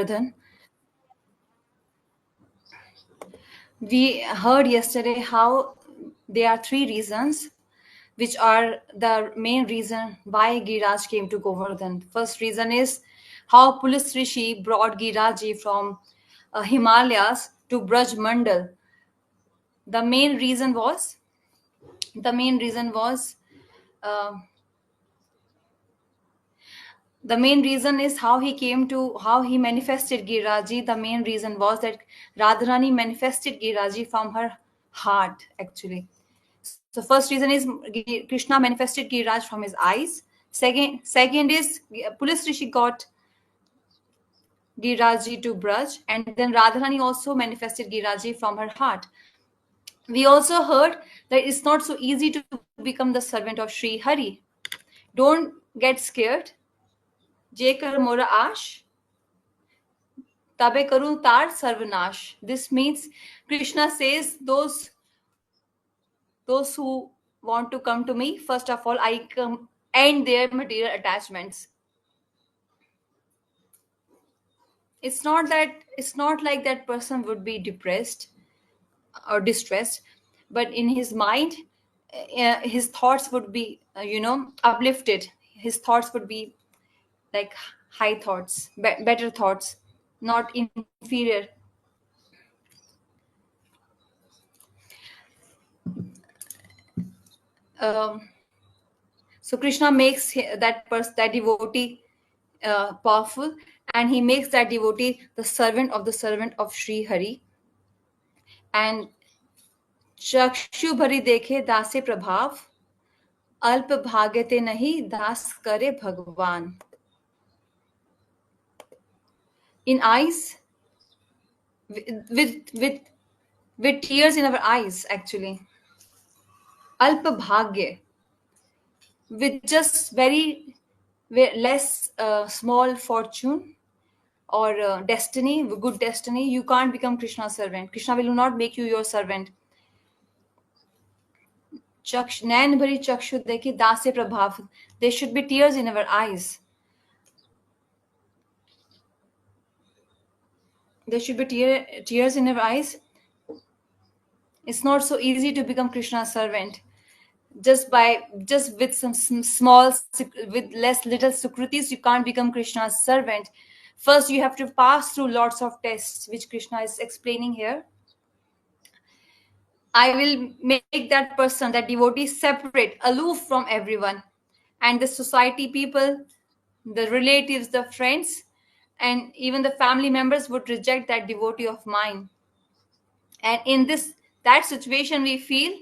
Govardhan. We heard yesterday how there are three reasons, which are the main reason why Giriraj came to Govardhan. First reason is how Pulis Rishi brought Giriraji from Himalayas to Braj Mandal. The main reason was the main reason was uh, the main reason is how he manifested Giriraji. The main reason was that Radharani manifested Giriraji from her heart, actually. So first reason is Krishna manifested Giriraj from his eyes. Second is Pulis Rishi got Giriraji to Braj, and then Radharani also manifested Giriraji from her heart. We also heard that it's not so easy to become the servant of Sri Hari. Don't get scared. Jekar Mora Ash, Tabe Karu Tar Sarvanash. This means Krishna says those who want to come to me, first of all, I come end their material attachments. It's not like that person would be depressed or distressed, but in his mind, his thoughts would be, uplifted. His thoughts would be like high thoughts, better thoughts, not inferior. Um, so Krishna makes that devotee powerful, and he makes that devotee the servant of Sri Hari. And चक्षु भरी देखे दासे प्रभाव, अल्प भाग्यते नहीं दास करे भगवान. In eyes, with with with tears in our eyes, actually. Alpa bhagya, with just less small fortune or destiny, good destiny, you can't become Krishna's servant. Krishna will not make you your servant. नैन भरी चक्षु देखी दासे प्रभाव. There should be tears in our eyes. There should be tears in our eyes. It's not so easy to become Krishna's servant. Just with some small, with less little sukritis, you can't become Krishna's servant. First, you have to pass through lots of tests, which Krishna is explaining here. I will make that person, that devotee, separate, aloof from everyone, and the society people, the relatives, the friends, and even the family members would reject that devotee of mine. And in that situation, we feel,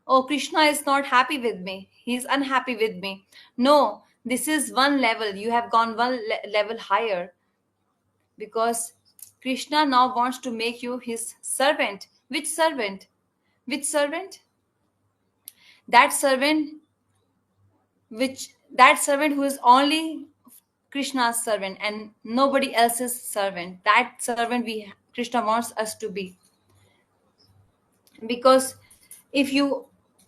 oh, Krishna is not happy with me, he's unhappy with me. No, this is one level. You have gone one level higher, because Krishna now wants to make you his servant. Which servant? Which servant? That servant that servant who is only Krishna's servant and nobody else's servant. That servant Krishna wants us to be. Because if you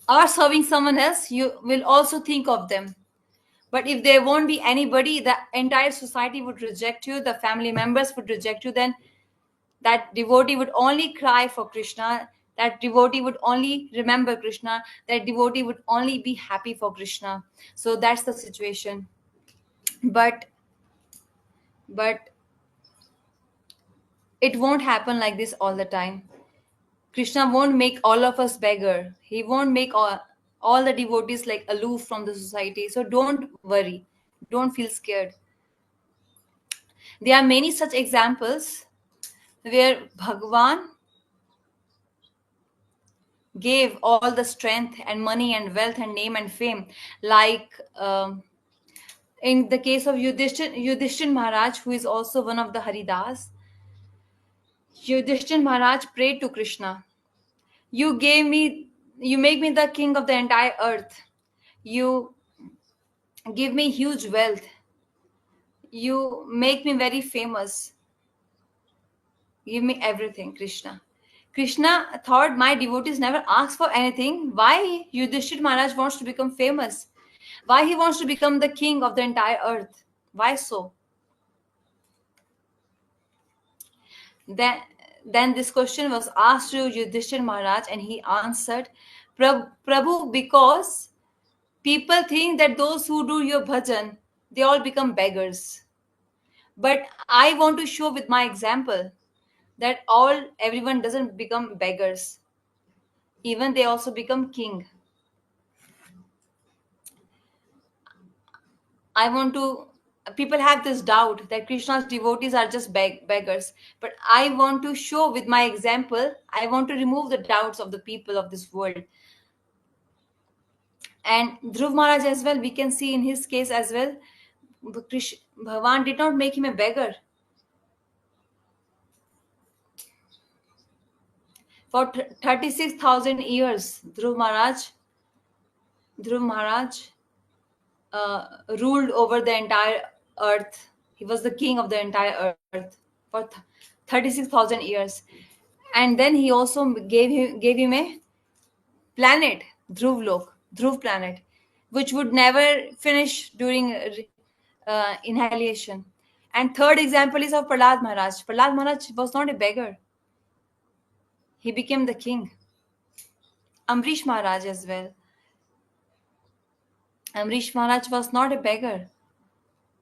are serving someone else, you will also think of them. But if there won't be anybody, the entire society would reject you, the family members would reject you, then that devotee would only cry for Krishna, that devotee would only remember Krishna, that devotee would only be happy for Krishna. So that's the situation. But it won't happen like this all the time. Krishna won't make all of us beggar. He won't make all the devotees like aloof from the society. So don't worry. Don't feel scared. There are many such examples where Bhagwan gave all the strength and money and wealth and name and fame. Like in the case of Yudhishthir Maharaj, who is also one of the Haridas, Yudhishthir Maharaj prayed to Krishna, you make me the king of the entire earth. You give me huge wealth. You make me very famous. Give me everything, Krishna. Krishna thought, my devotees never ask for anything. Why Yudhishthir Maharaj wants to become famous? Why he wants to become the king of the entire earth? Why so? Then, then this question was asked to Yudhishthir Maharaj, and he answered, Prabhu, because people think that those who do your bhajan, they all become beggars. But I want to show with my example that everyone doesn't become beggars. Even they also become king. I want to. People have this doubt that Krishna's devotees are just beggars. But I want to show with my example, I want to remove the doubts of the people of this world. And Dhruv Maharaj as well, we can see in his case as well, Bhagavan did not make him a beggar. For 36,000 years, Dhruv Maharaj ruled over the entire earth. He was the king of the entire earth for 36,000 years. And then he also gave him a planet, Dhruv planet, which would never finish during inhalation. And third example is of Prahlad Maharaj. Prahlad Maharaj was not a beggar. He became the king. Amrish Maharaj as well. Amrish Maharaj was not a beggar.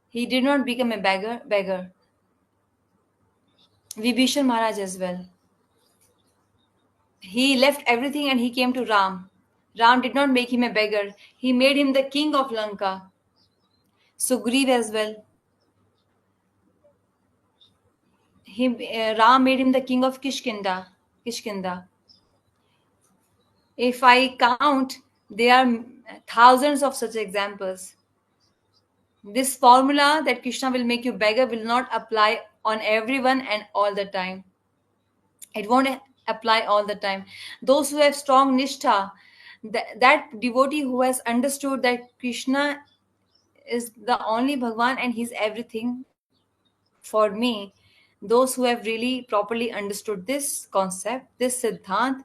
He did not become a beggar. Vibhishan Maharaj as well. He left everything and he came to Ram. Ram did not make him a beggar. He made him the king of Lanka. Sugriv as well. Ram made him the king of Kishkinda. If I count, there are thousands of such examples. This formula that Krishna will make you beggar will not apply on everyone and all the time. It won't apply all the time. Those who have strong nishtha, that devotee who has understood that Krishna is the only Bhagwan and he's everything for me, those who have really properly understood this concept, this siddhant,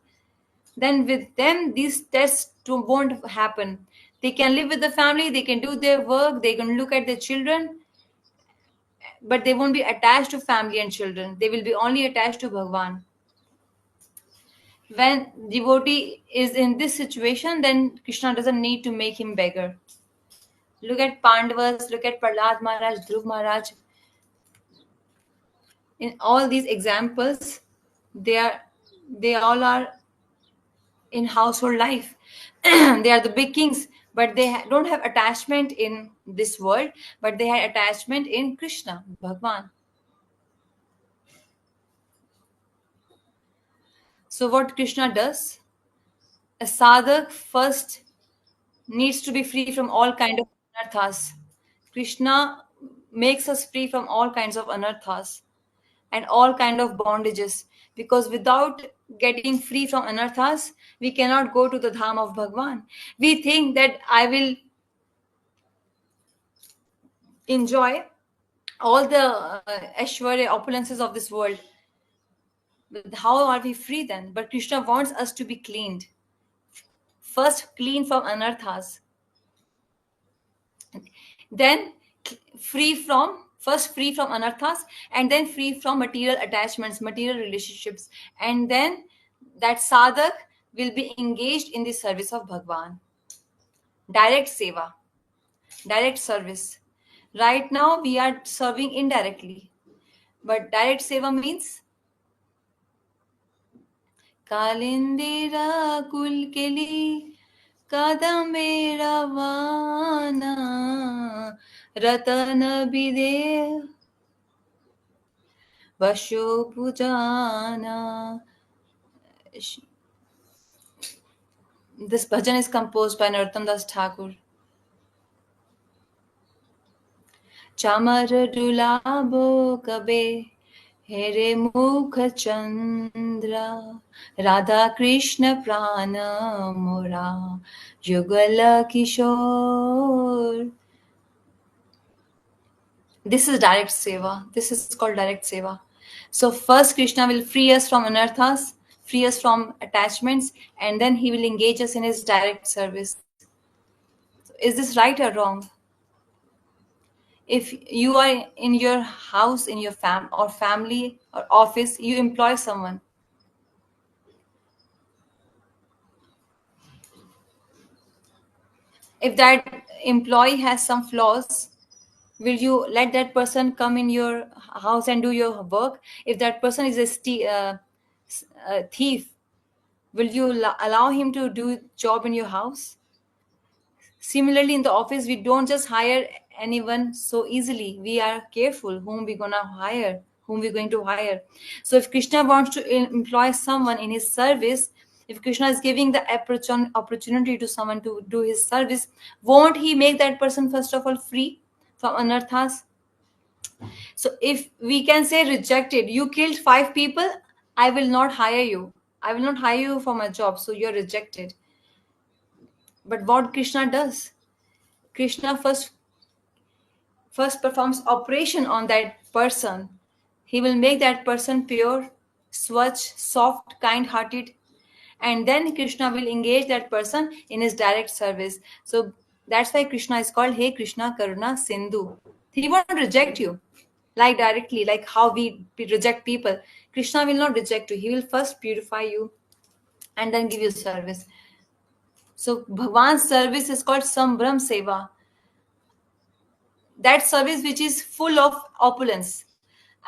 then with them these tests won't happen. They can live with the family, they can do their work, they can look at their children, but they won't be attached to family and children. They will be only attached to Bhagwan. When devotee is in this situation, then Krishna doesn't need to make him beggar. Look at Pandavas, look at Prahlad Maharaj, Dhruv Maharaj. In all these examples, they all are in household life. They are the big kings, but they don't have attachment in this world, but they had attachment in Krishna, Bhagwan. So what Krishna does, a sadhak first needs to be free from all kind of anarthas. Krishna makes us free from all kinds of anarthas and all kind of bondages, because without getting free from anarthas, we cannot go to the dham of Bhagwan. We think that I will enjoy all the Aishwarya opulences of this world. But how are we free then? But Krishna wants us to be cleaned. First, clean from anarthas. Then free from anarthas, and then free from material attachments, material relationships. And then that sadhak will be engaged in the service of Bhagwan. Direct seva, direct service. Right now, we are serving indirectly. But direct seva means Kalindira kulkeli kadame ravana ratana bide vasho pujana. This bhajan is composed by Narottam Das Thakur. Chamar dulabo kabe Here Mukha Chandra Radha Krishna Prana Mora Yugala Kishore. This is direct seva. This is called direct seva. So first Krishna will free us from anarthas, free us from attachments, and then he will engage us in his direct service. Is this right or wrong? If you are in your house, in your family or office, you employ someone. If that employee has some flaws, will you let that person come in your house and do your work? If that person is a thief, will you allow him to do job in your house? Similarly, in the office, we don't just hire anyone so easily. We are careful whom we're gonna hire, whom we're going to hire. So if Krishna wants to employ someone in his service, if Krishna is giving the opportunity to someone to do his service, won't he make that person first of all free from anarthas? So if we can say rejected, you killed 5 people, I will not hire you. I will not hire you for my job, so you're rejected. But what Krishna does? Krishna first performs operation on that person. He will make that person pure, swach, soft, kind hearted, and then Krishna will engage that person in his direct service. So that's why Krishna is called Hey Krishna Karuna Sindhu. He won't reject you like directly, like how we reject people. Krishna will not reject you. He will first purify you and then give you service. So Bhagwan's service is called Sambram Seva, that service which is full of opulence.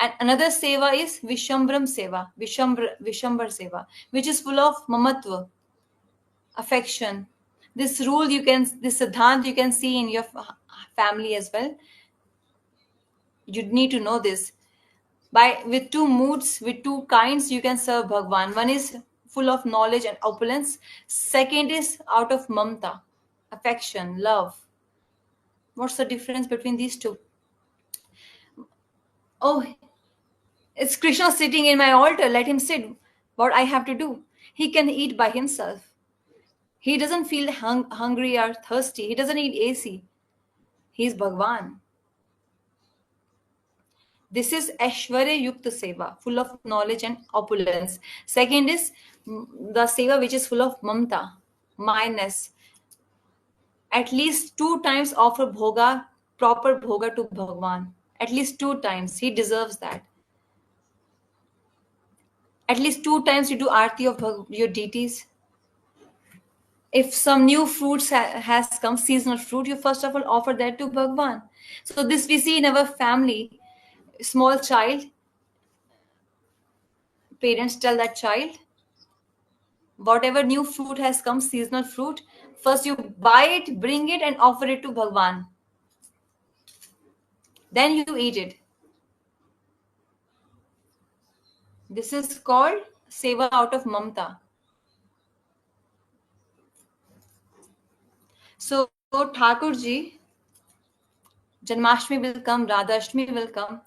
And another seva is Vishambram Seva, Vishambar Seva, which is full of mamatva, affection. This siddhant you can see in your family as well. You need to know this. With two moods, with two kinds, you can serve Bhagwan. One is full of knowledge and opulence. Second is out of mamta, affection, love. What's the difference between these two? Oh, it's Krishna sitting in my altar. Let him sit. What I have to do? He can eat by himself. He doesn't feel hungry or thirsty. He doesn't need AC. He's Bhagwan. This is Aishwarya Yukta Seva, full of knowledge and opulence. Second is the Seva which is full of Mamta, mildness. At least 2 times offer bhoga, proper bhoga to Bhagwan. At least 2 times. He deserves that. At least 2 times you do arti of your deities. If some new fruits has come, seasonal fruit, you first of all offer that to Bhagwan. So this we see in our family. Small child, parents tell that child, whatever new fruit has come, seasonal fruit, first you buy it, bring it and offer it to Bhagwan. Then you eat it. This is called seva out of mamta. So Thakurji, Janmashtami will come, Radhashtami will come.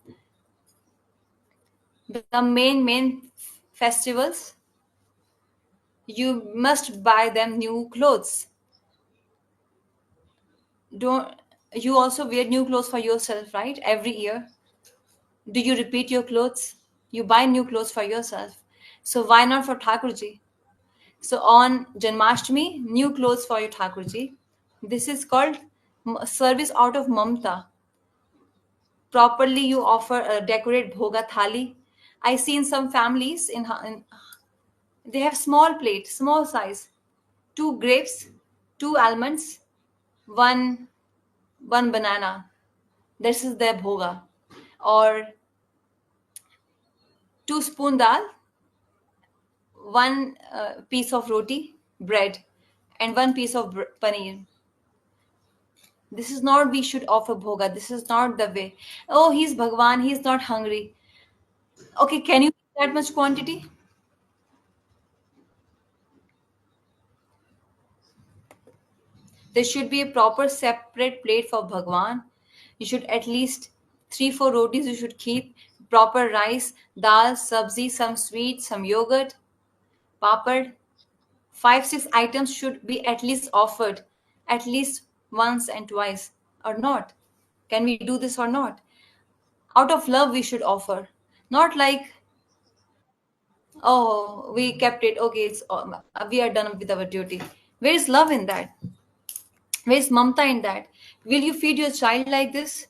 The main festivals, you must buy them new clothes. Don't you also wear new clothes for yourself, right? Every year. Do you repeat your clothes? You buy new clothes for yourself. So why not for Thakurji? So on Janmashtami, new clothes for your Thakurji. This is called service out of mamta. Properly you offer a decorate bhoga thali. I see in some families they have small plate, small size, 2 grapes, 2 almonds, one banana. This is their bhoga. Or 2 spoon dal, one piece of roti, bread, and one piece of paneer. This is not we should offer bhoga. This is not the way. Oh, he's Bhagwan. He's not hungry. Okay, can you eat that much quantity? There should be a proper separate plate for Bhagwan. You should at least 3-4 rotis. You should keep proper rice, dal, sabzi, some sweet, some yogurt, papad. 5-6 items should be at least offered, at least once and twice, or not. Can we do this or not? Out of love, we should offer, not like, oh, we kept it. Okay, we are done with our duty. Where is love in that? Where is mamta in that? Will you feed your child like this?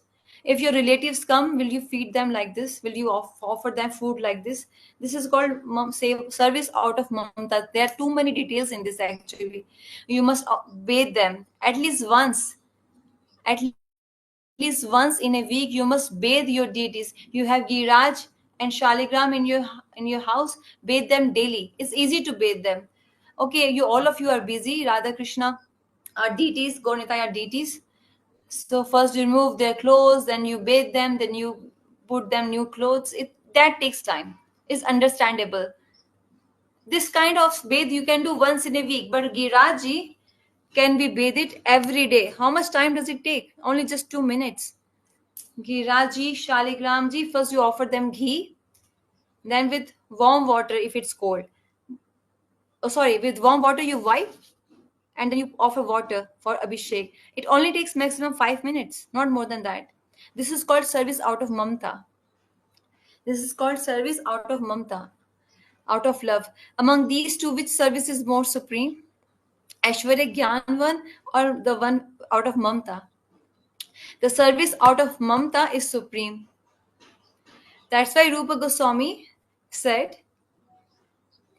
If your relatives come, will you feed them like this? Will you offer them food like this? This is called service out of mamta. There are too many details in this actually. You must bathe them at least once. At least once in a week, you must bathe your deities. You have Giraj and Shaligram in your house. Bathe them daily. It's easy to bathe them. Okay, you all of you are busy. Radha Krishna are deities. Gaunita are deities. So first you remove their clothes, then you bathe them, then you put them new clothes. That takes time. It's understandable. This kind of bathe you can do once in a week, but Giraji can be bathed every day. How much time does it take? Only just 2 minutes. Giraji, Shaligramji, first you offer them ghee, then with warm water if it's cold. Oh, sorry, with warm water you wipe and then you offer water for Abhishek. It only takes maximum 5 minutes, not more than that. This is called service out of mamta. This is called service out of mamta, out of love. Among these two, which service is more supreme? Aishwarya Gyan one or the one out of mamta? The service out of mamta is supreme. That's why Rupa Goswami said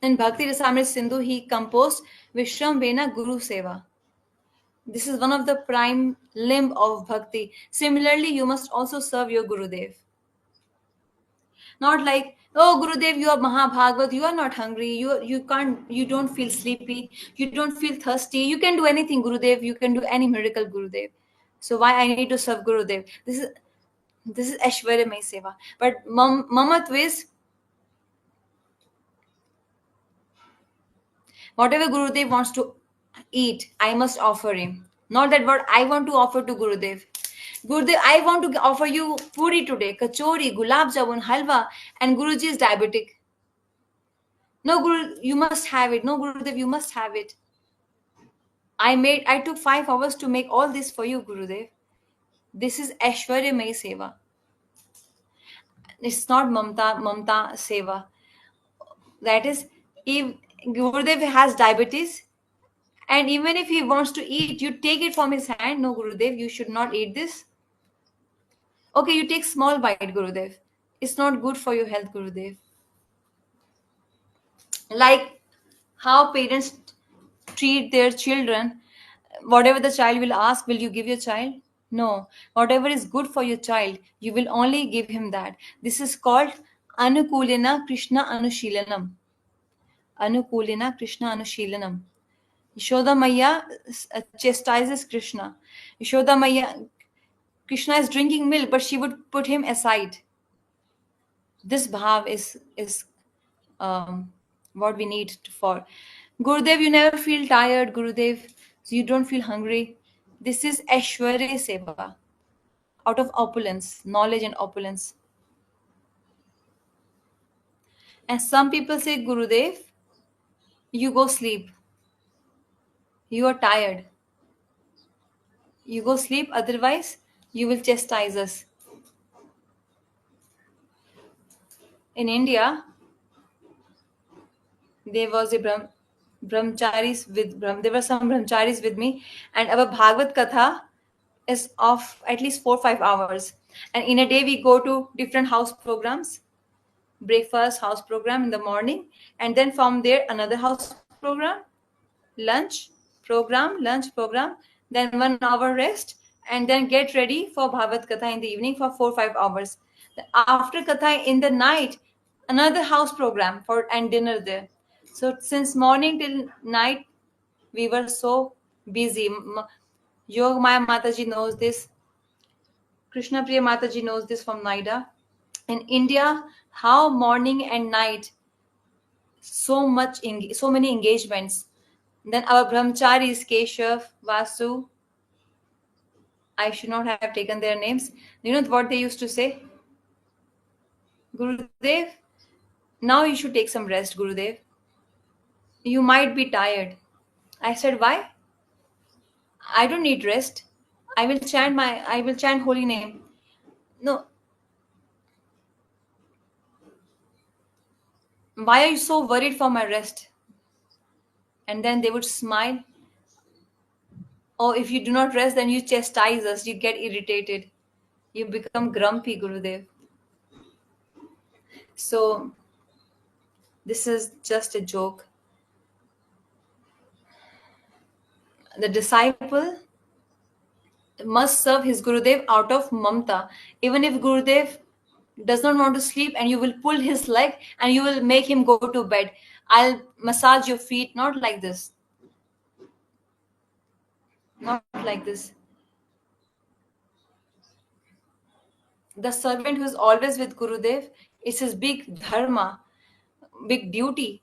in Bhakti Rasamrita Sindhu, he composed Vishram Vena Guru Seva. This is one of the prime limb of bhakti. Similarly, you must also serve your Gurudev. Not like, oh Gurudev, you are Mahabhagavad, you are not hungry, you don't feel sleepy, you don't feel thirsty, you can do anything, Gurudev, you can do any miracle, Gurudev. So why I need to serve Gurudev? This is Aishwarya Mai Seva. But Mamatva is whatever Gurudev wants to eat, I must offer him. Not that what I want to offer to Gurudev. Gurudev, I want to offer you puri today, kachori, gulab jamun, halwa, and Guruji is diabetic. No, Guru, you must have it. No, Gurudev, you must have it. I took 5 hours to make all this for you, Gurudev. This is Aishwarya Mai Seva. It's not Mamta Seva. That is, if Gurudev has diabetes, and even if he wants to eat, you take it from his hand. No, Gurudev, you should not eat this. Okay, you take small bite, Gurudev. It's not good for your health, Gurudev. Like how parents treat their children, whatever the child will ask, will you give your child? No. Whatever is good for your child, you will only give him that. This is called Anukulina Krishna Anushilanam. Anukulina Krishna Anushilanam. Yashoda Maya chastises Krishna. Yashoda Maya, Krishna is drinking milk, but she would put him aside. This bhav is what we need for. Gurudev, you never feel tired, Gurudev. So you don't feel hungry. This is Aishwarya Seva, out of opulence, knowledge and opulence. And some people say, Gurudev, you go sleep. You are tired. You go sleep, otherwise, you will chastise us. In India, there was a there were some brahmacharis with me, and our Bhagavad Katha is of at least 4 5 hours. And in a day, we go to different house programs, breakfast house program in the morning, and then from there another house program, lunch program, then 1 hour rest, and then get ready for Bhagavad Katha in the evening for 4 5 hours. After Katha in the night, another house program for and dinner there. So since morning till night, we were so busy. Yog Maya Mataji knows this. Krishna Priya Mataji knows this from Naida. In India, how morning and night, so many engagements. Then our brahmacharis, Keshav, Vasu, I should not have taken their names. You know what they used to say? Gurudev, now you should take some rest, Gurudev. You might be tired. I said, why? I don't need rest. I will chant holy name. No. Why are you so worried for my rest? And then they would smile. Oh, if you do not rest, then you chastise us, you get irritated. You become grumpy, Gurudev. So this is just a joke. The disciple must serve his Gurudev out of mamta. Even if Gurudev does not want to sleep and you will pull his leg and you will make him go to bed. I'll massage your feet, not like this. Not like this. The servant who is always with Gurudev, it's his big dharma, big duty.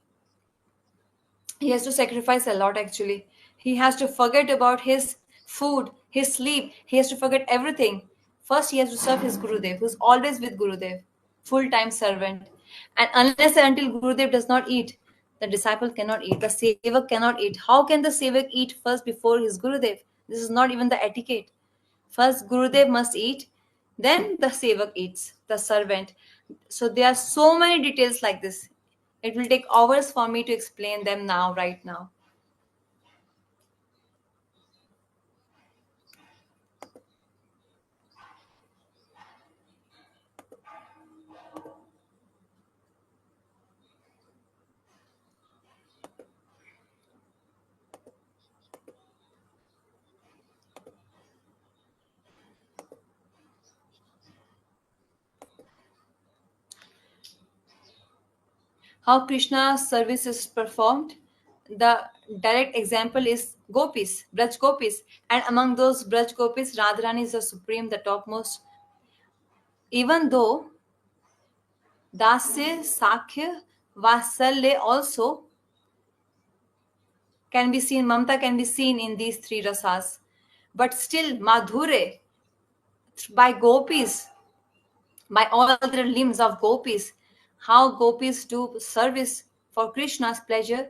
He has to sacrifice a lot actually. He has to forget about his food, his sleep. He has to forget everything. First, he has to serve his Gurudev, who's always with Gurudev, full time servant. And unless and until Gurudev does not eat, the disciple cannot eat, the sevak cannot eat. How can the sevak eat first before his Gurudev? This is not even the etiquette. First, Gurudev must eat, then the sevak eats, the servant. So there are so many details like this. It will take hours for me to explain them now, right now. How Krishna's service is performed. The direct example is gopis, Braj gopis. And among those Braj gopis, Radharani is the supreme, the topmost. Even though Dasya, Sakhya, Vatsalya also can be seen, Mamta can be seen in these three rasas. But still, Madhure by gopis, by all the limbs of gopis, how gopis do service for Krishna's pleasure,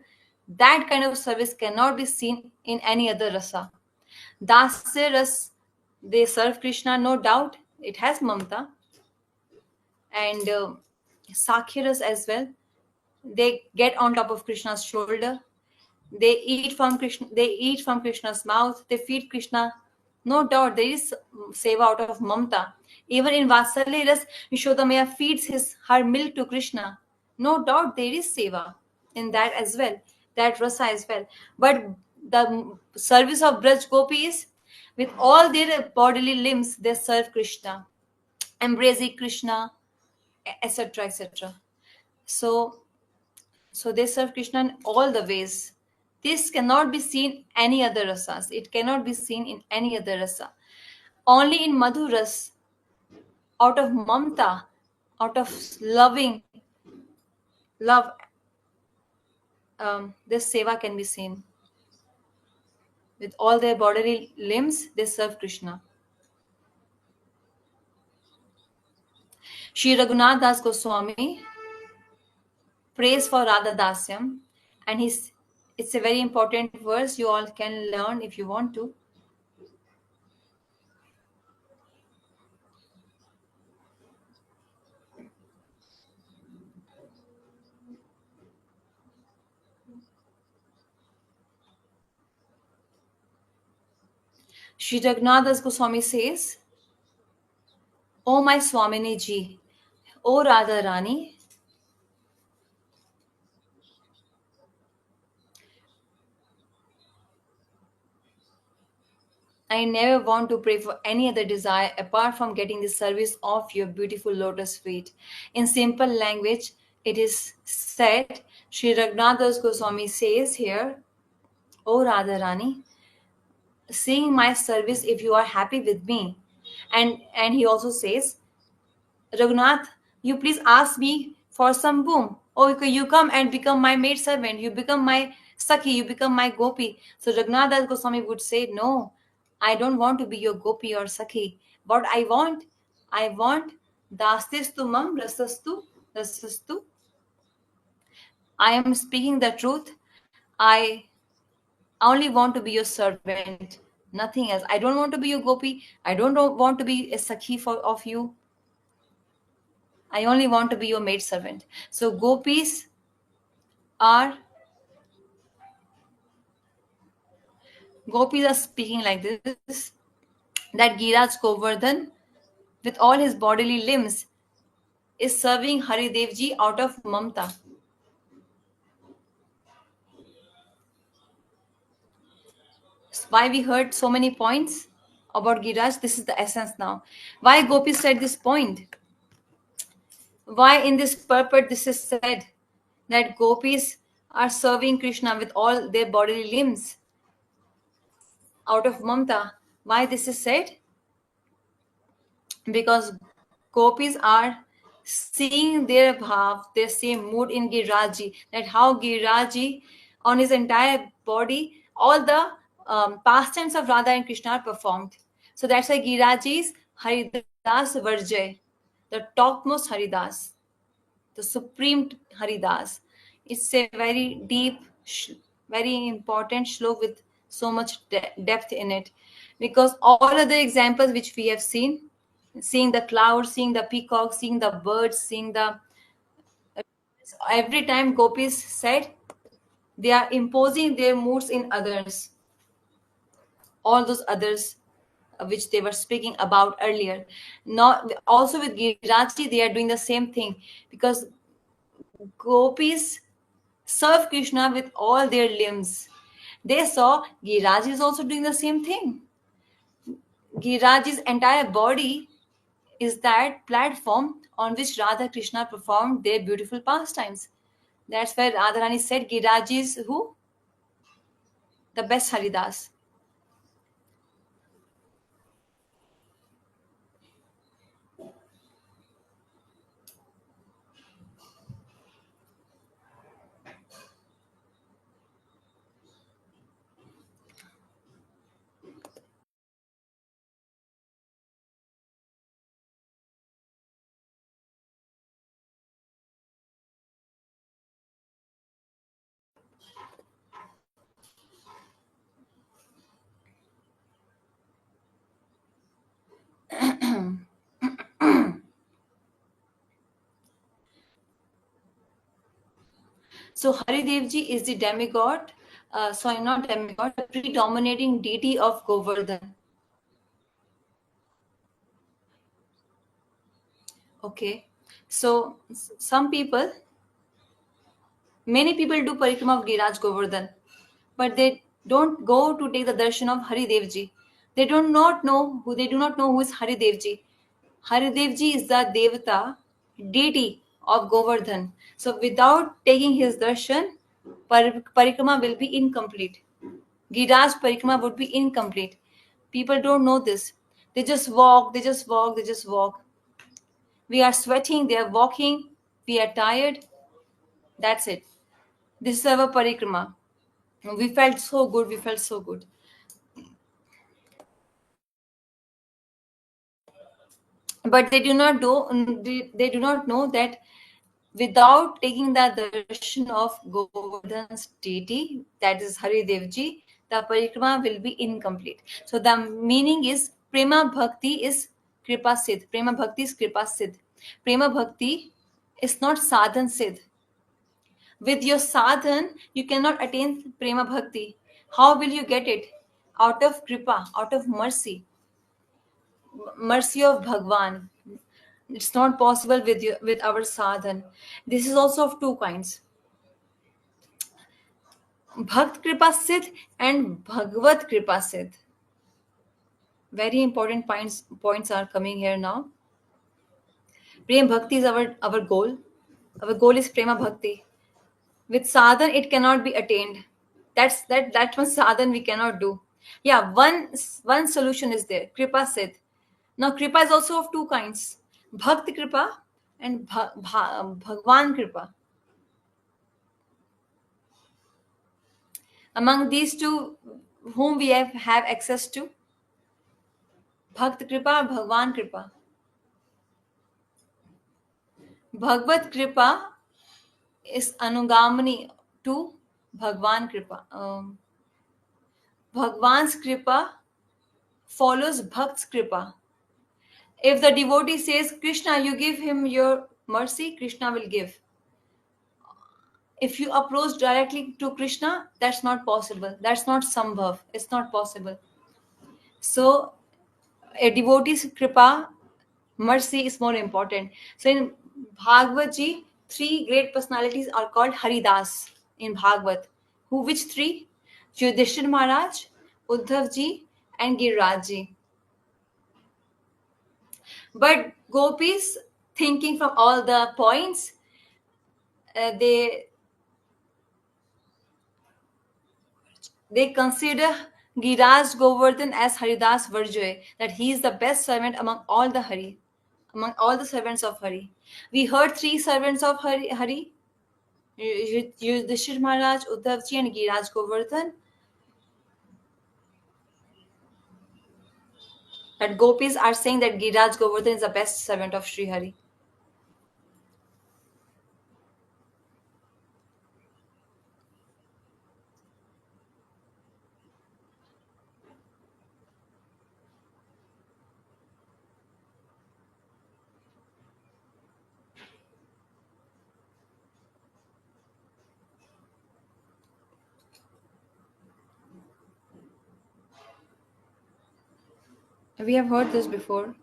that kind of service cannot be seen in any other rasa. Dasya ras, they serve Krishna, no doubt, it has mamta, and Sakhya ras as well. They get on top of Krishna's shoulder. They eat from Krishna's mouth. They feed Krishna. No doubt there is seva out of mamta. Even in Vatsalya ras, Yashodamaya feeds her milk to Krishna. No doubt there is seva in that as well, that rasa as well. But the service of Braj Gopis, with all their bodily limbs, they serve Krishna, embracing Krishna, etc., etc. So they serve Krishna in all the ways. This cannot be seen any other rasas. It cannot be seen in any other rasa. Only in Madhuras, out of mamta, out of loving love, this seva can be seen. With all their bodily limbs, they serve Krishna. Sri Raghunath Das Goswami prays for Radha Dasyam, and it's a very important verse you all can learn if you want to. Sri Raghunath Das Goswami says, O my Swamini ji, O Radha Rani, I never want to pray for any other desire apart from getting the service of your beautiful lotus feet. In simple language, it is said, Sri Raghunath Goswami says here, O Radharani, seeing my service if you are happy with me. And he also says, Raghunath, you please ask me for some boom. Oh, okay, you come and become my maid servant. You become my Sakhi. You become my Gopi. So Raghunath Das Goswami would say, no, I don't want to be your Gopi or Sakhi. What I want Dastistu mam rasastu rasastu. I am speaking the truth. I only want to be your servant. Nothing else. I don't want to be your Gopi. I don't want to be a Sakhi of you. I only want to be your maid servant. So are gopis are speaking like this, that Giraj Govardhan with all his bodily limbs, is serving Haridevji out of Mamta. Why we heard so many points about Giraj? This is the essence now. Why Gopi said this point? Why in this purport this is said that gopis are serving Krishna with all their bodily limbs out of Mamta? Why this is said? Because gopis are seeing their bhav, their same mood in Giraji, that how Giraji on his entire body, all the pastimes of Radha and Krishna are performed. So that's why Giraji is Haridas Varjay, the topmost Haridas, the supreme Haridas. It's a very deep, very important shlok with so much depth in it. Because all other examples which we have seen, seeing the clouds, seeing the peacock, seeing the birds, seeing the every time gopis said they are imposing their moods in others, all those others which they were speaking about earlier. Not also with Giraji, they are doing the same thing because gopis serve Krishna with all their limbs. They saw Giraj is also doing the same thing. Giraj's entire body is that platform on which Radha Krishna performed their beautiful pastimes. That's why Radharani said Giraj is who? The best Haridas. So Haridevji is the demigod, sorry, not demigod, the predominating deity of Govardhan. Okay. So some people, many people do parikrama of Giraj Govardhan, but they don't go to take the darshan of Hari Devji. They do not know who is Hari Devji. Hari Devji is the devata, deity of Govardhan. So without taking his darshan, parikrama will be incomplete. Giraj parikrama would be incomplete. People don't know this. They just walk, they just walk, they just walk. We are sweating, they are walking, we are tired. That's it. This is our parikrama. We felt so good, we felt so good. But they do not know that without taking the darshan of Govardhan's deity, that is Hari Devji, the parikrama will be incomplete. So the meaning is prema bhakti is kripa siddh. Prema bhakti is kripa siddh. Prema bhakti is not sadhan siddh. With your sadhan, you cannot attain prema bhakti. How will you get it? Out of kripa, out of mercy, mercy of Bhagwan. It's not possible with you, with our sadhan. This is also of two kinds: Bhakt Kripa Siddh and Bhagavad Kripa Siddh. Very important points are coming here now. Prem Bhakti is our goal. Our goal is Prema Bhakti. With sadhan, it cannot be attained. That one sadhan we cannot do. Yeah, one solution is there. Kripa Siddh. Now Kripa is also of two kinds: Bhakt Kripa and Bhagwan Kripa. Among these two, whom we have access to? Bhakt Kripa or Bhagwan Kripa? Bhagavad Kripa is anugamani to Bhagwan Kripa. Bhagwan's Kripa follows Bhakt's Kripa. If the devotee says, Krishna, you give him your mercy, Krishna will give. If you approach directly to Krishna, that's not possible. That's not sambhav. It's not possible. So, a devotee's kripa Mercy is more important. So in Bhagavad Ji, three great personalities are called Haridas in Bhagavad. Who, which three? Yudhishthir Maharaj, Uddhav Ji, and Giriraj Ji. But gopis, thinking from all the points, they consider Giraj Govardhan as Haridas Varjoy, that he is the best servant among all the Hari, among all the servants of Hari. We heard three servants of Hari, Yudhishthir Maharaj, Uddhav Ji, and Giraj Govardhan. That gopis are saying that Giraj Govardhan is the best servant of Sri Hari. We have heard this before.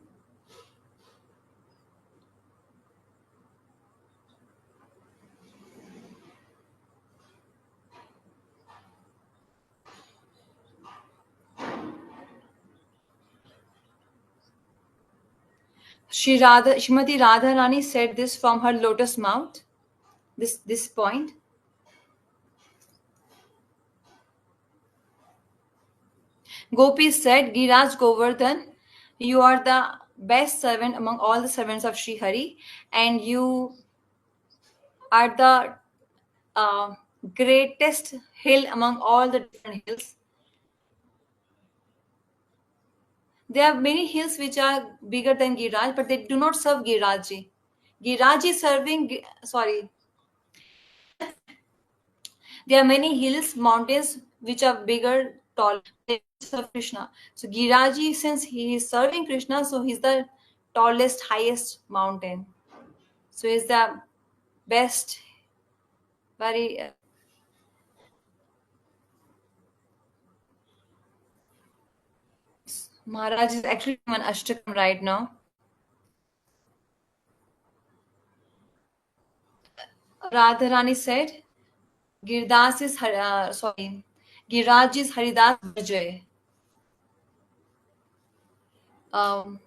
Srimati Radharani said this from her lotus mouth. This point. Gopi said, Giraj Govardhan, you are the best servant among all the servants of Sri Hari, and you are the uh, greatest hill among all the different hills. There are many hills which are bigger than Giraj, but they do not serve Girajji. Giraj is serving, sorry, there are many hills, mountains which are bigger, tall, they serve Krishna. So Giraji, since he is serving Krishna, so he's the tallest, highest mountain. So he's the best, very Maharaj is actually on Ashtakam right now. Radharani said, Girdas is sorry, Giraj is Haridas Vijay. Um,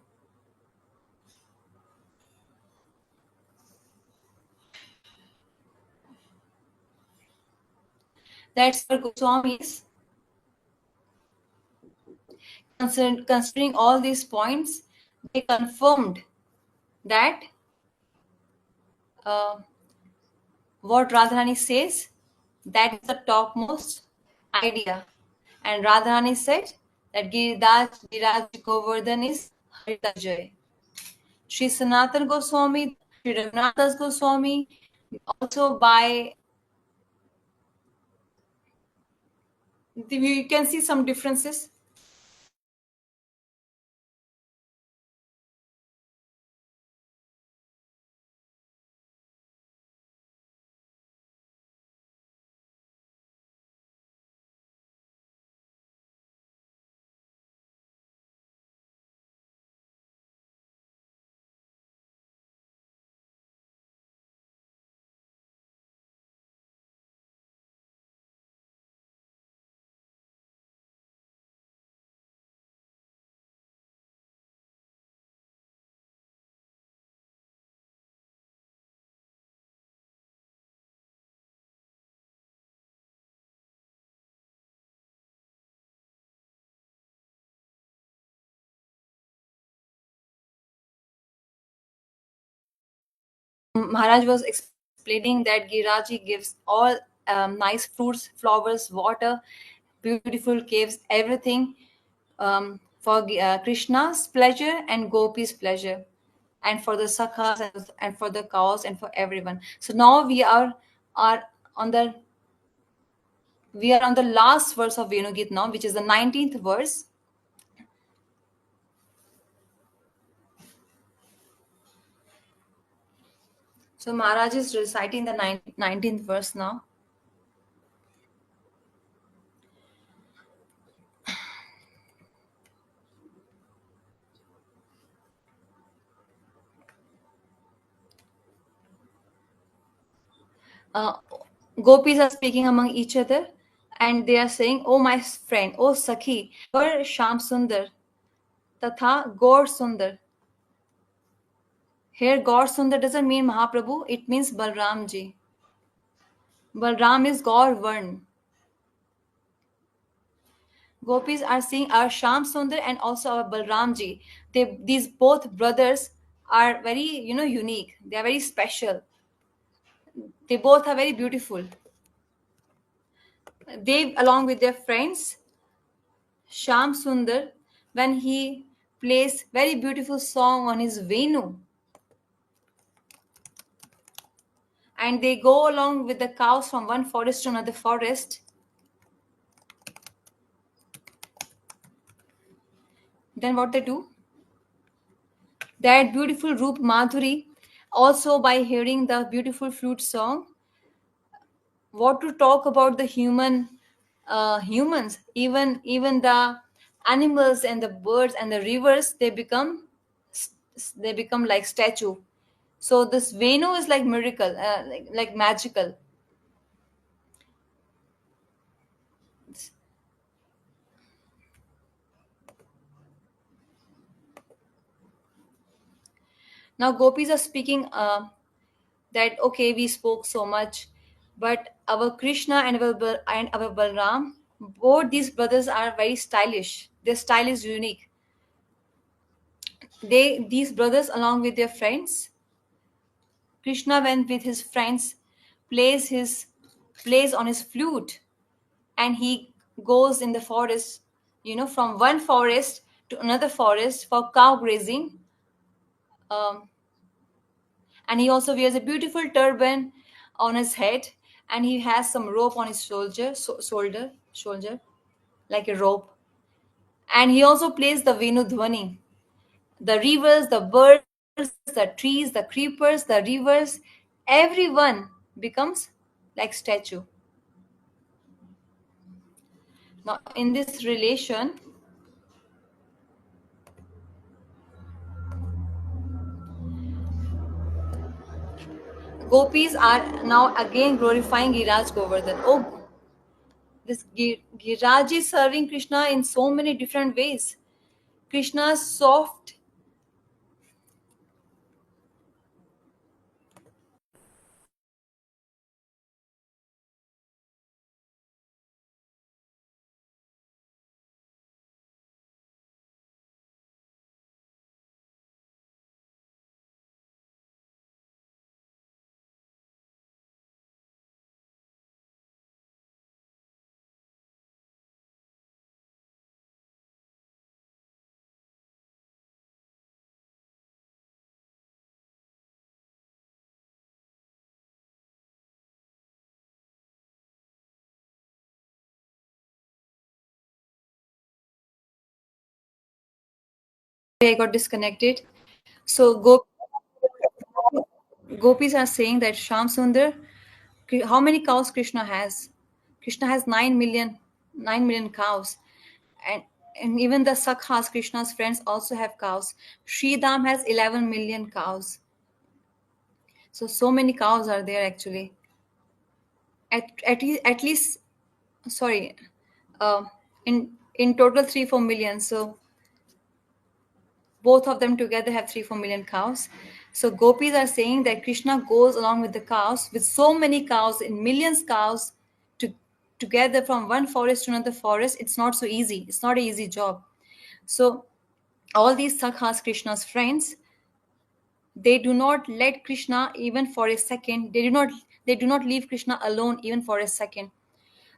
that's for Goswamis. Considering all these points, they confirmed that uh, what Radharani says, that is the topmost idea. And Radharani said that Giriraj Govardhan is Haritajay. Sri Sanatan Goswami, Sri Raghunathas Goswami, also by you can see some differences. Maharaj was explaining that Giraji gives all nice fruits, flowers, water, beautiful caves, everything for Krishna's pleasure and Gopi's pleasure, and for the sakhas and for the cows and for everyone. So now are on the we are on the last verse of Venugit now, which is the 19th verse. So Maharaj is reciting the 19th verse now. uh, gopis are speaking among each other, and they are saying, "Oh my friend, oh Sakhi, Gaur Sham Sundar, Tatha Gaur Sundar." Here, Gaur Sundar doesn't mean Mahaprabhu, it means Balram ji. Balram is Gaur Varn. Gopis are seeing our Sham Sundar and also our Balram ji. These both brothers are very, unique. They are very special. They both are very beautiful. They, along with their friends, Sham Sundar, when he plays very beautiful song on his Venu, and they go along with the cows from one forest to another forest, then what they do? That beautiful Roop Madhuri, also by hearing the beautiful flute song, what to talk about the humans, even the animals and the birds and the rivers, they become like statue. So this Venu is like miracle, like magical. Now gopis are speaking, that okay, we spoke so much, but our Krishna and our Balram, both these brothers are very stylish. Their style is unique. These brothers, along with their friends, Krishna went with his friends, plays on his flute, and he goes in the forest, from one forest to another forest for cow grazing. Um, and he also wears a beautiful turban on his head, and he has some rope on his shoulder, like a rope. And he also plays the Venu Dhwani. The rivers, the birds, the trees, the creepers, the rivers, everyone becomes like statue. Now, in this relation, gopis are now again glorifying Giraj Govardhan. Oh, this Giraj is serving Krishna in so many different ways. Krishna's soft. I got disconnected. So gopis are saying that Sham Sundar, how many cows Krishna has? Krishna has 9 million cows, and even the Sakhas, Krishna's friends, also have cows. Sridham has 11 million cows. So many cows are there actually. At least, sorry, uh, in total 3-4 million. So both of them together have 3-4 million cows. So gopis are saying that Krishna goes along with the cows, with so many cows, in millions cows, to together from one forest to another forest. It's not so easy. It's not an easy job. So all these Sakhas, Krishna's friends, they do not let Krishna even for a second. They do not leave Krishna alone even for a second.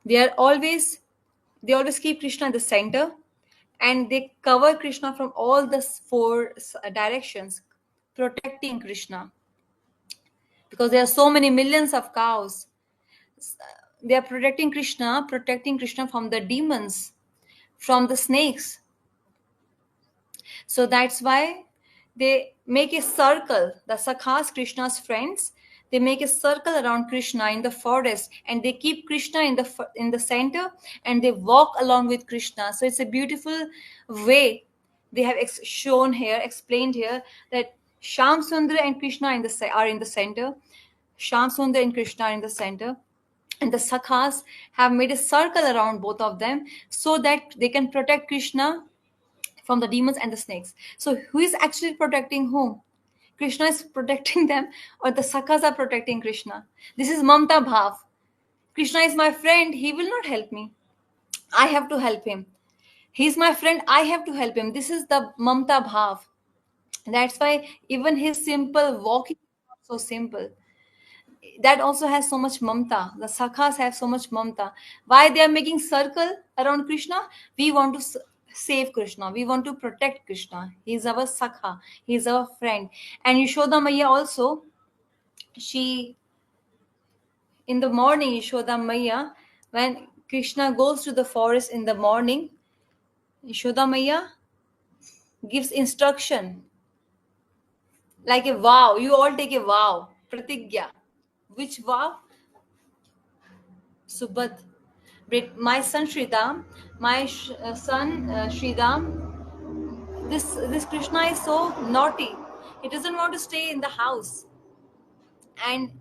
They always keep Krishna in the center, and they cover Krishna from all the four directions, protecting Krishna, because there are so many millions of cows. They are protecting Krishna from the demons, from the snakes. So that's why they make a circle. The Sakhas, Krishna's friends, they make a circle around Krishna in the forest, and they keep Krishna in the center, and they walk along with Krishna. So it's a beautiful way they have explained here, that Sham Sundar and Krishna are in the center. Shyam Sundar and Krishna are in the center, and the Sakhas have made a circle around both of them so that they can protect Krishna from the demons and the snakes. So who is actually protecting whom? Krishna is protecting them, or the Sakhas are protecting Krishna? This is Mamta Bhav. Krishna is my friend, he will not help me. I have to help him. He's my friend, I have to help him. This is the Mamta Bhav. That's why even his simple walking is not so simple. That also has so much mamta. The sakhas have so much mamta. Why they are making circle around Krishna? We want to save Krishna. We want to protect Krishna. He's our sakha. He's our friend. And Yashoda Maya also, she, in the morning, Yashoda Maya, when Krishna goes to the forest in the morning, Yashoda Maya gives instruction like a vow. You all take a vow, pratigya. Which vow? Subhat. My son Sridham, my son Sridham, this Krishna is so naughty. He doesn't want to stay in the house, and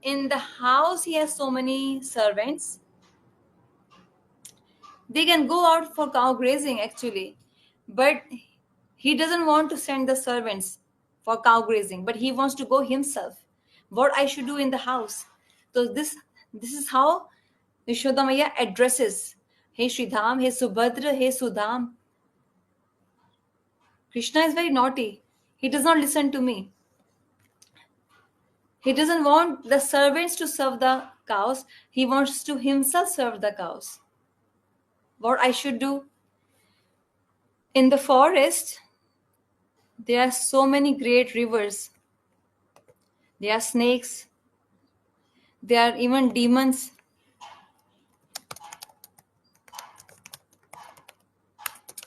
in the house he has so many servants. They can go out for cow grazing actually, but he doesn't want to send the servants for cow grazing, but he wants to go himself. What I should do in the house? So this is how Yashodamaya addresses. Hey Sridham, hey Subhadra, hey Sudham. Krishna is very naughty. He does not listen to me. He doesn't want the servants to serve the cows. He wants to himself serve the cows. What I should do? In the forest, there are so many great rivers. There are snakes. There are even demons.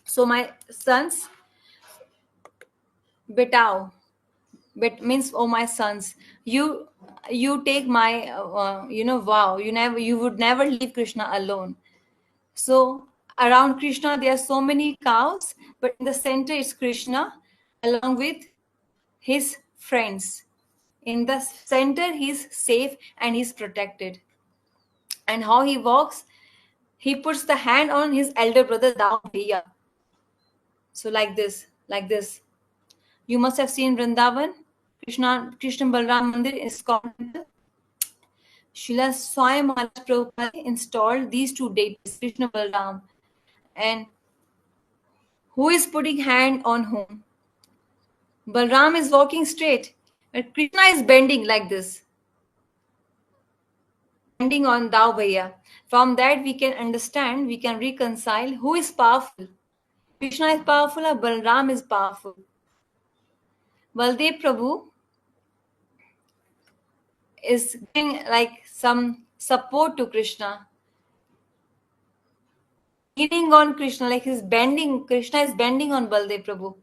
So my sons, betao, means oh my sons, you take my vow. You would never leave Krishna alone. So around Krishna, there are so many cows, but in the center is Krishna along with his friends. In the center, he's safe and he's protected. And how he walks, he puts the hand on his elder brother down here. So like this. You must have seen Vrindavan, Krishna Balram Mandir is called. Srila Swami Maharaj Prabhupada installed these two deities, Krishna Balram, and who is putting hand on whom? Balram is walking straight, but Krishna is bending like this, bending on Dao Bhaiya. From that, we can understand, we can reconcile who is powerful. Krishna is powerful or Balram is powerful. Baldev Prabhu is giving like some support to Krishna, leaning on Krishna, like he's bending. Krishna is bending on Baldev Prabhu.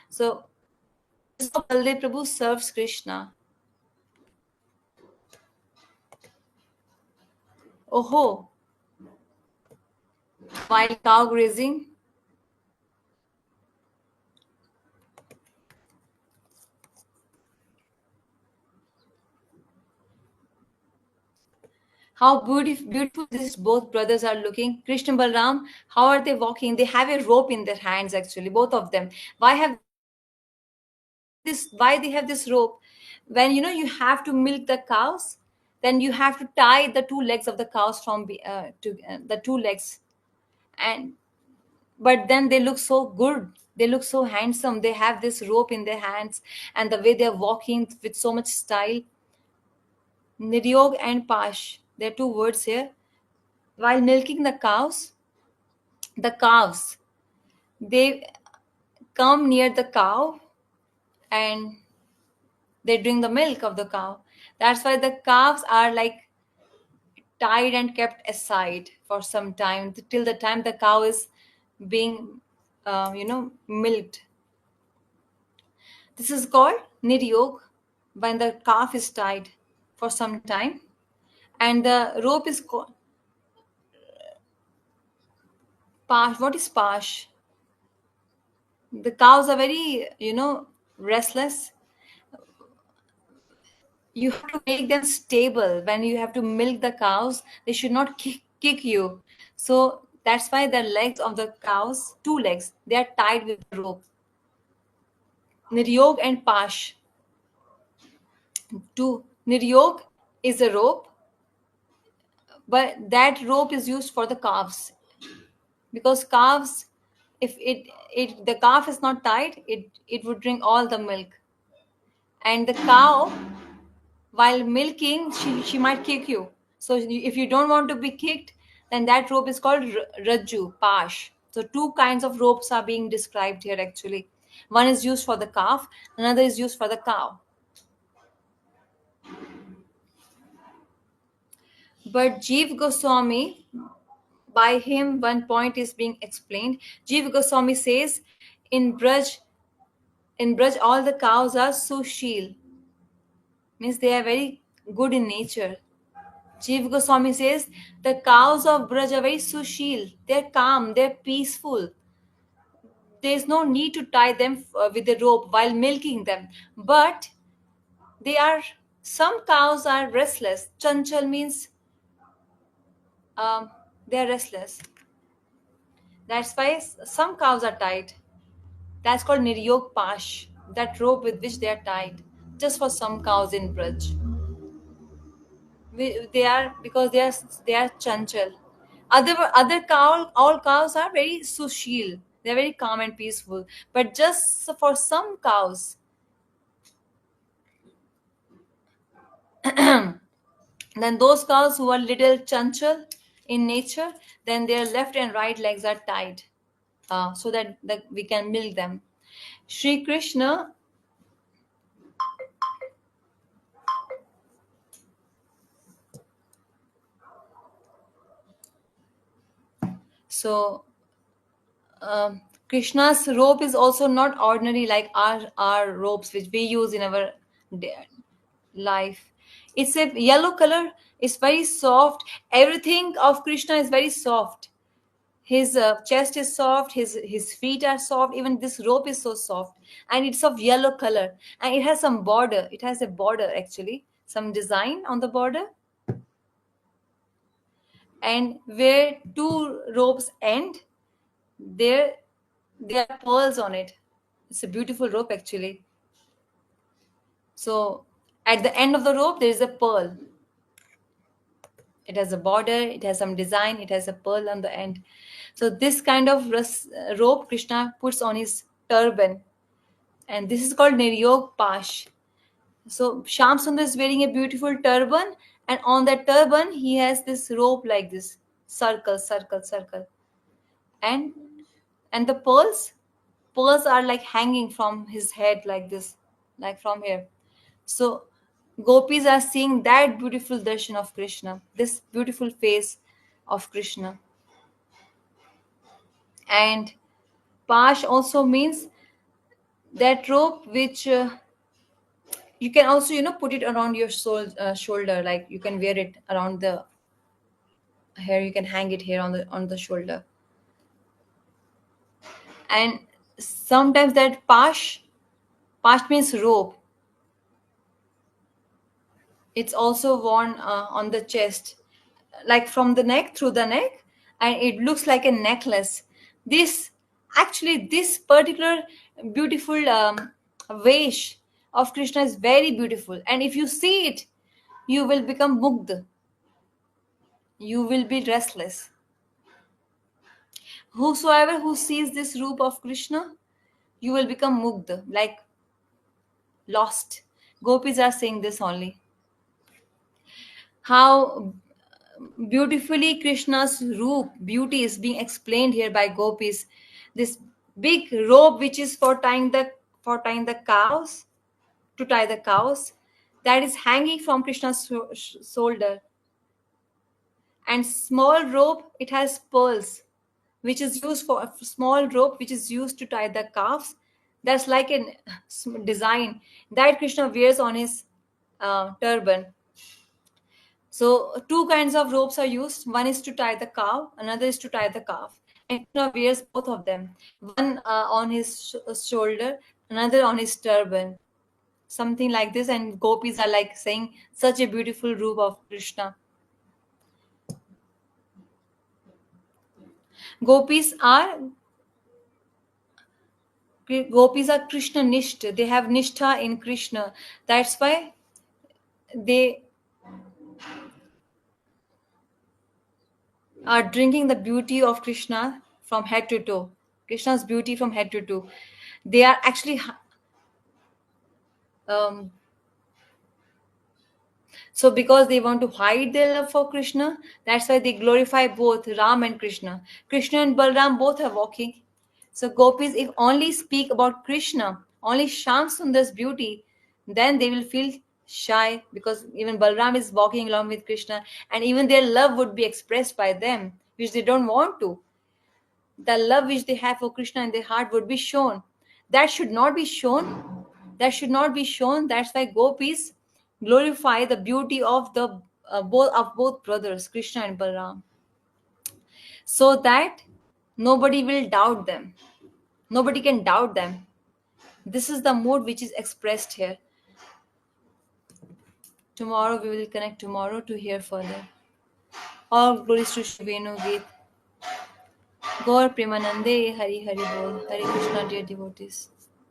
So, Baldev Prabhu serves Krishna. Oh, while cow grazing, how beautiful these both brothers are looking. Krishna Balram, how are they walking? They have a rope in their hands, actually, both of them. Why they have this rope? When you have to milk the cows, then you have to tie the two legs of the cows from to the two legs, and but then they look so good, they look so handsome, they have this rope in their hands, and the way they're walking with so much style. Niryog and Pash, there are two words here. While milking the calves, they come near the cow and they drink the milk of the cow. That's why the calves are like tied and kept aside for some time till the time the cow is being milked. This is called niryog, when the calf is tied for some time, and the rope is called pash. What is pash? The cows are very restless. you have to make them stable. When you have to milk the cows, they should not kick you. So that's why the legs of the cows, two legs, they are tied with the rope. Niryog and Pash. Niryog is a rope, but that rope is used for the calves, because calves, if it the calf is not tied, it would drink all the milk. And the cow, while milking, she might kick you. So if you don't want to be kicked, then that rope is called raju, pash. So two kinds of ropes are being described here actually. One is used for the calf, another is used for the cow. But Jeev Goswami, by him, one point is being explained. Jeev Goswami says, in Braj, all the cows are sushil, means they are very good in nature. Jeev Goswami says, the cows of Braj are very sushil. They're calm, they're peaceful. There's no need to tie them with a rope while milking them. But they are, some cows are restless. Chanchal means they're restless. That's why some cows are tied. That's called Niryog Pash, that rope with which they are tied, just for some cows in Braj. They are, because they are chanchal. Other cow, all cows are very sushil. They're very calm and peaceful. But just for some cows, then those cows who are little chanchal in nature, then their left and right legs are tied, so that we can milk them. Sri Krishna, so Krishna's rope is also not ordinary like our ropes which we use in our da- life. It's a yellow color. It's very soft. Everything of Krishna is very soft. His chest is soft. His feet are soft. Even this rope is so soft, and it's of yellow color. And it has some border. It has a border actually, some design on the border, and where two ropes end, there there are pearls on it. It's a beautiful rope actually. So at the end of the rope there is a pearl. It has a border, it has some design, it has a pearl on the end. So this kind of rope Krishna puts on his turban, and this is called Niryog Pash. So Sham Sundar is wearing a beautiful turban, and on that turban he has this rope like this, circle, circle, circle, and and the pearls are like hanging from his head like this, like from here. So gopis are seeing that beautiful darshan of Krishna, this beautiful face of Krishna. And Pash also means that rope which you can also, put it around your shoulder, like you can wear it around the hair, you can hang it here on the shoulder. And sometimes that pash means rope. It's also worn on the chest, like from the neck, through the neck, and it looks like a necklace. This Actually, this particular beautiful vesh of Krishna is very beautiful, and if you see it, you will become mugdha. You will be restless. Whosoever who sees this roop of Krishna, you will become mugdha, like lost. Gopis are saying this only. How beautifully Krishna's roop, beauty is being explained here by gopis. This big rope which is for tying the cows, to tie the cows, that is hanging from Krishna's shoulder. And small rope, it has pearls, which is used for a small rope which is used to tie the calves. That's like a design that Krishna wears on his turban. So two kinds of ropes are used. One is to tie the cow, another is to tie the calf. And Krishna wears both of them. One on his shoulder, another on his turban. something like this, and gopis are like saying such a beautiful roop of Krishna. Gopis are Gopis are Krishna nishtha. They have nishtha in Krishna. That's why they are drinking the beauty of Krishna from head to toe. Krishna's beauty from head to toe. They are actually um, so because they want to hide their love for Krishna, that's why they glorify both Ram and Krishna. Krishna and Balram both are walking. So gopis, if only speak about Krishna, only Sham Sundar's beauty, then they will feel shy because even Balram is walking along with Krishna, and even their love would be expressed by them, which they don't want to. The love which they have for Krishna in their heart would be shown. That should not be shown. That should not be shown. That's why gopis glorify the beauty of the both brothers, Krishna and Balaram, so that nobody will doubt them. Nobody can doubt them. This is the mood which is expressed here. Tomorrow we will connect tomorrow to hear further. All glories to Shivenu Geet. Gaur Premanande Hari Hari Bol. Hari Krishna, dear devotees.